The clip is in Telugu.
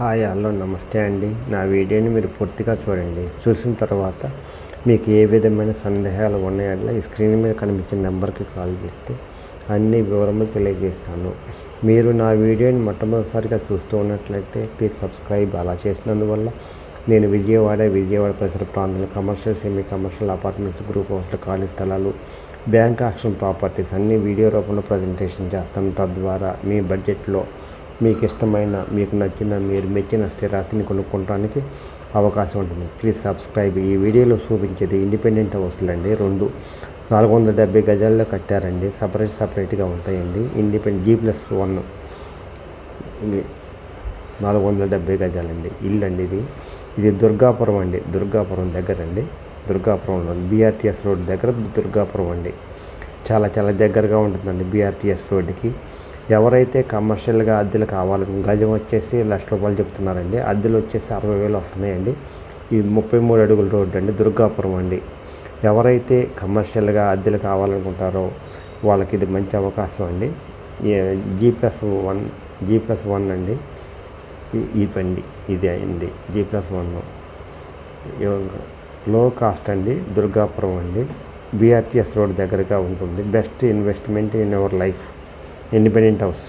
హాయ్ హలో నమస్తే అండి. నా వీడియోని మీరు పూర్తిగా చూడండి. చూసిన తర్వాత మీకు ఏ విధమైన సందేహాలు ఉన్నాయో ఈ స్క్రీన్ మీద కనిపించిన నెంబర్కి కాల్ చేస్తే అన్ని వివరములు తెలియజేస్తాను. మీరు నా వీడియోని మొట్టమొదటిసారిగా చూస్తూ ఉన్నట్లయితే ప్లీజ్ సబ్స్క్రైబ్. అలా చేసినందువల్ల నేను విజయవాడ పరిసర ప్రాంతాలు commercial, semi commercial, apartments, group హౌస్ల, ఖాళీ స్థలాలు, బ్యాంక్ ఆక్షన్ ప్రాపర్టీస్ అన్ని వీడియో రూపంలో ప్రజెంటేషన్ చేస్తాను. తద్వారా మీ బడ్జెట్లో మీకు ఇష్టమైన, మీకు నచ్చిన, మీరు మెచ్చిన స్థిరాస్తిని కొనుక్కోవడానికి అవకాశం ఉంటుంది. Please subscribe. ఈ వీడియోలో చూపించేది ఇండిపెండెంట్ హౌస్లు అండి. 470 గజాల్లో కట్టారండి. సపరేట్గా ఉంటాయండి. ఇండిపెండెంట్ G+1 470 గజాలండి ఇల్లు అండి. ఇది దుర్గాపురం అండి. దుర్గాపురం దగ్గర అండి. దుర్గాపురంలో BRTS రోడ్ దగ్గర దుర్గాపురం అండి. చాలా దగ్గరగా ఉంటుందండి BRTS రోడ్డుకి. ఎవరైతే కమర్షియల్గా అద్దెలు కావాలని గజం వచ్చేసి ₹1,00,000 చెప్తున్నారండి. అద్దెలు వచ్చేసి 60,000 వస్తున్నాయండి. ఇది 33 అడుగుల రోడ్డు అండి. దుర్గాపురం అండి. ఎవరైతే కమర్షియల్గా అద్దెలు కావాలనుకుంటారో వాళ్ళకి ఇది మంచి అవకాశం అండి. G+1 అండి. ఇదండి, ఇదే అండి G+1 లో కాస్ట్ అండి. దుర్గాపురం అండి. BRTS రోడ్ దగ్గరగా ఉంటుంది. Best investment in your life. Independent house.